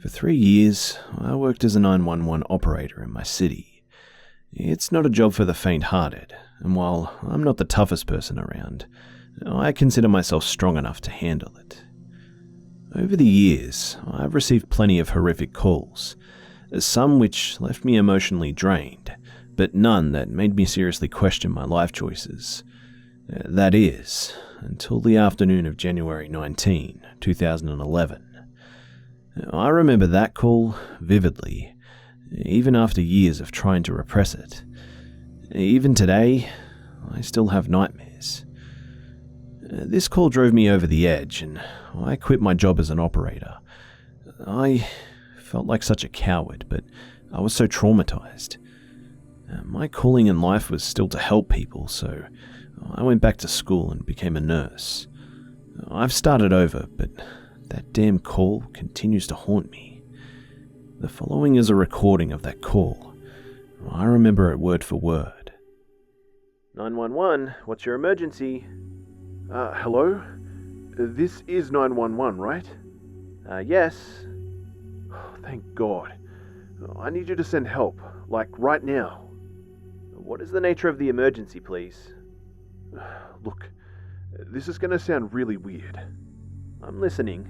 For 3 years, I worked as a 911 operator in my city. It's not a job for the faint-hearted, and while I'm not the toughest person around, I consider myself strong enough to handle it. Over the years, I've received plenty of horrific calls, some which left me emotionally drained, but none that made me seriously question my life choices. That is, until the afternoon of January 19, 2011. I remember that call vividly, even after years of trying to repress it. Even today, I still have nightmares. This call drove me over the edge, and I quit my job as an operator. I felt like such a coward, but I was so traumatized. My calling in life was still to help people, so I went back to school and became a nurse. I've started over, but that damn call continues to haunt me. The following is a recording of that call. I remember it word for word. 911, what's your emergency? Hello? This is 911, right? Yes. Oh, thank God. I need you to send help, like right now. What is the nature of the emergency, please? Look, this is going to sound really weird. I'm listening.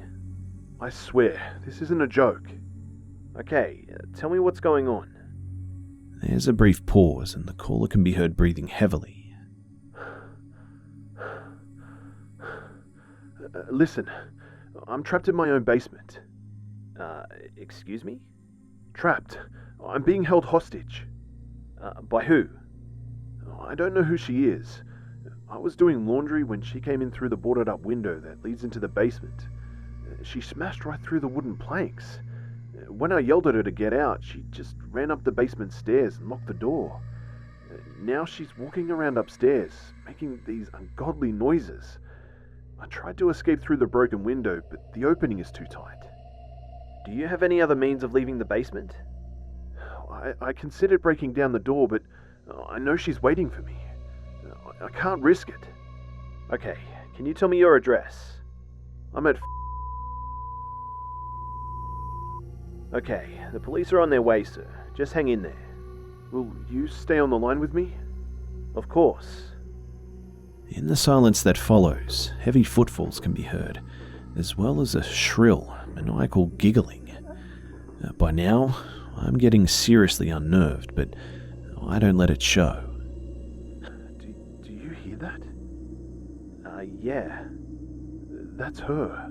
I swear, this isn't a joke. Okay, tell me what's going on. There's a brief pause, and the caller can be heard breathing heavily. Listen, I'm trapped in my own basement. Excuse me? Trapped. I'm being held hostage. By who? I don't know who she is. I was doing laundry when she came in through the boarded-up window that leads into the basement. She smashed right through the wooden planks. When I yelled at her to get out, she just ran up the basement stairs and locked the door. Now she's walking around upstairs, making these ungodly noises. I tried to escape through the broken window, but the opening is too tight. Do you have any other means of leaving the basement? I considered breaking down the door, but I know she's waiting for me. I can't risk it. Okay, can you tell me your address? I'm at Okay, the police are on their way, sir. Just hang in there. Will you stay on the line with me? Of course. In the silence that follows, heavy footfalls can be heard, as well as a shrill, maniacal giggling. By now, I'm getting seriously unnerved, but I don't let it show. Do you hear that? Yeah. That's her.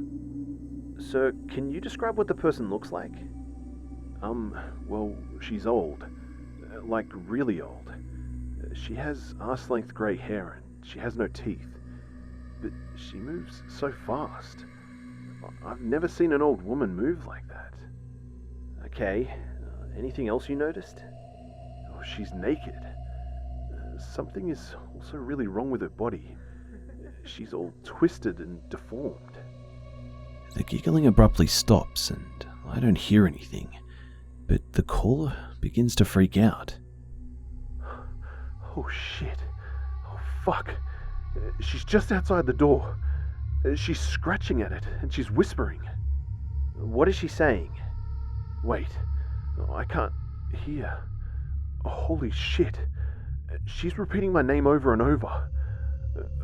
Sir, can you describe what the person looks like? Well, she's old. Like, really old. She has arse-length grey hair and she has no teeth. But she moves so fast. I've never seen an old woman move like that. Okay. Anything else you noticed? Oh, she's naked. Something is also really wrong with her body. She's all twisted and deformed. The giggling abruptly stops and I don't hear anything, but the caller begins to freak out. Oh shit. Oh fuck. She's just outside the door. She's scratching at it and she's whispering. What is she saying? Wait. I can't hear. Oh, holy shit. She's repeating my name over and over.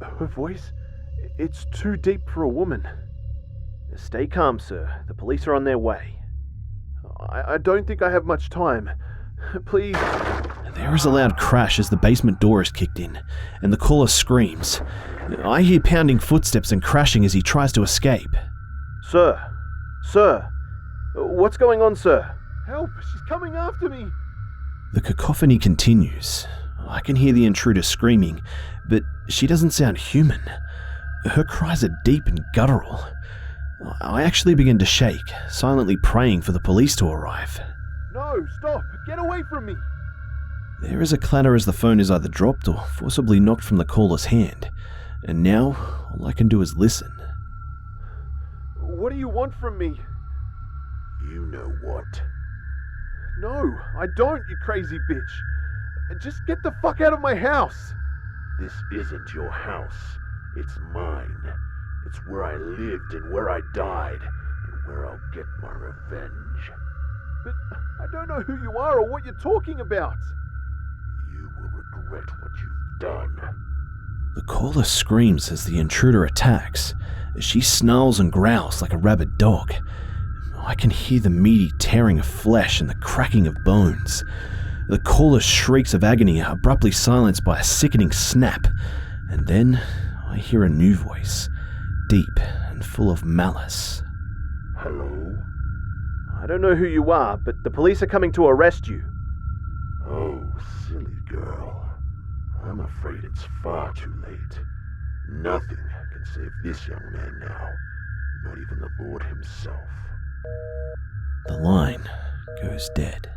Her voice, it's too deep for a woman. Stay calm, sir. The police are on their way. I don't think I have much time. Please. There is a loud crash as the basement door is kicked in, and the caller screams. I hear pounding footsteps and crashing as he tries to escape. Sir! Sir! What's going on, sir? Help! She's coming after me! The cacophony continues. I can hear the intruder screaming, but she doesn't sound human. Her cries are deep and guttural. I actually begin to shake, silently praying for the police to arrive. No, stop! Get away from me! There is a clatter as the phone is either dropped or forcibly knocked from the caller's hand, and now all I can do is listen. What do you want from me? You know what? No, I don't, you crazy bitch. Just get the fuck out of my house. This isn't your house. It's mine. It's where I lived and where I died, and where I'll get my revenge. But I don't know who you are or what you're talking about. You will regret what you've done. The caller screams as the intruder attacks. She snarls and growls like a rabid dog. I can hear the meaty tearing of flesh and the cracking of bones. The caller's shrieks of agony are abruptly silenced by a sickening snap, and then I hear a new voice, deep and full of malice. Hello? I don't know who you are, but the police are coming to arrest you. Oh, silly girl. I'm afraid it's far too late. Nothing can save this young man now, not even the Lord himself. The line goes dead.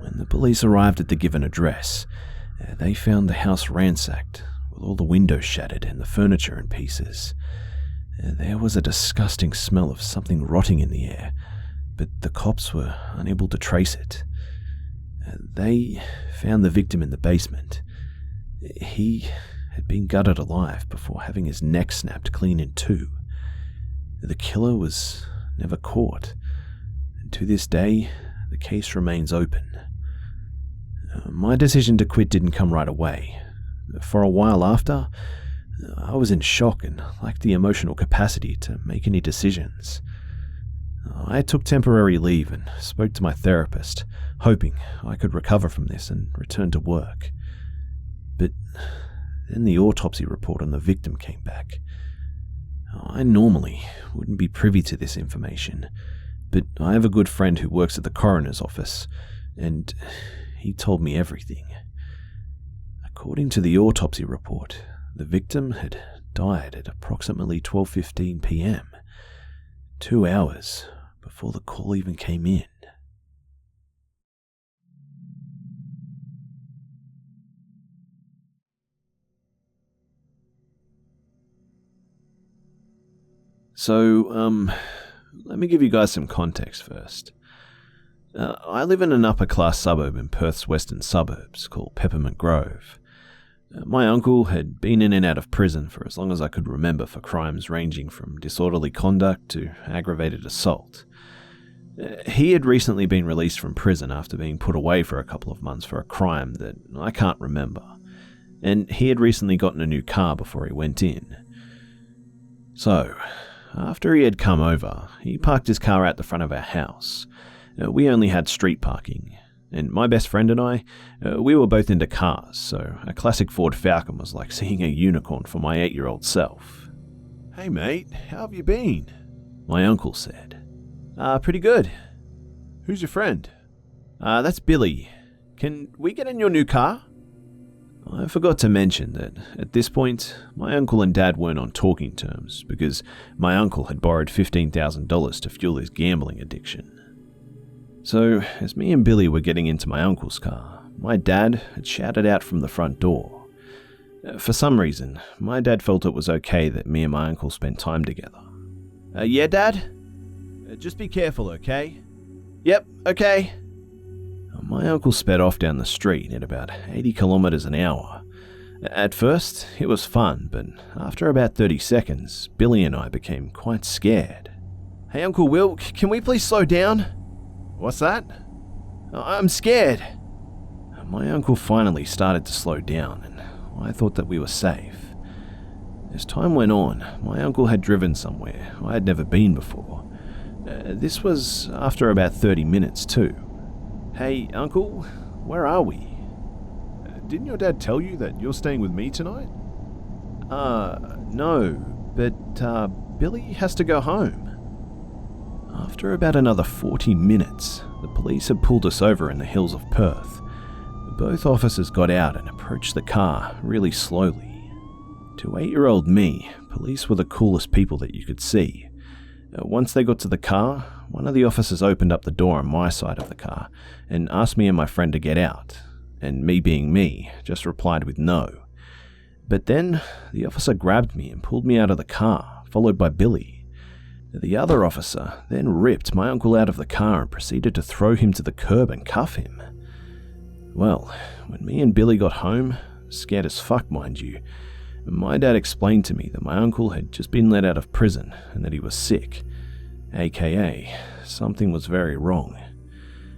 When the police arrived at the given address, they found the house ransacked, with all the windows shattered and the furniture in pieces. There was a disgusting smell of something rotting in the air, but the cops were unable to trace it. They found the victim in the basement. He had been gutted alive before having his neck snapped clean in two. The killer was never caught, and to this day, the case remains open. My decision to quit didn't come right away. For a while after, I was in shock and lacked the emotional capacity to make any decisions. I took temporary leave and spoke to my therapist, hoping I could recover from this and return to work. But then the autopsy report on the victim came back. I normally wouldn't be privy to this information, but I have a good friend who works at the coroner's office, and he told me everything. According to the autopsy report, the victim had died at approximately 12:15 p.m., 2 hours before the call even came in. So, let me give you guys some context first. I live in an upper-class suburb in Perth's western suburbs called Peppermint Grove. My uncle had been in and out of prison for as long as I could remember for crimes ranging from disorderly conduct to aggravated assault. He had recently been released from prison after being put away for a couple of months for a crime that I can't remember, and he had recently gotten a new car before he went in. So, after he had come over, he parked his car out the front of our house. We only had street parking, and my best friend and I, we were both into cars, so a classic Ford Falcon was like seeing a unicorn for my 8-year-old self. Hey mate, how have you been? My uncle said. Pretty good. Who's your friend? That's Billy. Can we get in your new car? I forgot to mention that at this point, my uncle and dad weren't on talking terms because my uncle had borrowed $15,000 to fuel his gambling addiction. So, as me and Billy were getting into my uncle's car, my dad had shouted out from the front door. For some reason, my dad felt it was okay that me and my uncle spent time together. Yeah, Dad? Just be careful, okay? Yep, okay. My uncle sped off down the street at about 80 kilometers an hour. At first, it was fun, but after about 30 seconds, Billy and I became quite scared. Hey, Uncle Will, can we please slow down? What's that? I'm scared. My uncle finally started to slow down, and I thought that we were safe. As time went on, my uncle had driven somewhere I had never been before. This was after about 30 minutes too. Hey, Uncle, where are we? Didn't your dad tell you that you're staying with me tonight? No, but Billy has to go home. After about another 40 minutes, the police had pulled us over in the hills of Perth. Both officers got out and approached the car really slowly. To 8-year-old me, police were the coolest people that you could see. Once they got to the car, one of the officers opened up the door on my side of the car and asked me and my friend to get out, and me being me, just replied with no. But then, the officer grabbed me and pulled me out of the car, followed by Billy. The other officer then ripped my uncle out of the car and proceeded to throw him to the curb and cuff him. Well, when me and Billy got home, scared as fuck mind you, My dad explained to me that my uncle had just been let out of prison and that he was sick, aka something was very wrong.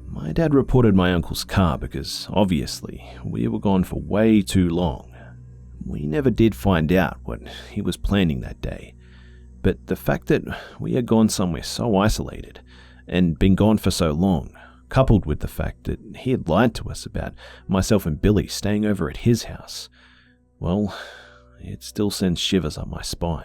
My dad reported my uncle's car because, obviously, we were gone for way too long. We never did find out what he was planning that day, but the fact that we had gone somewhere so isolated and been gone for so long, coupled with the fact that he had lied to us about myself and Billy staying over at his house, well, it still sends shivers up my spine.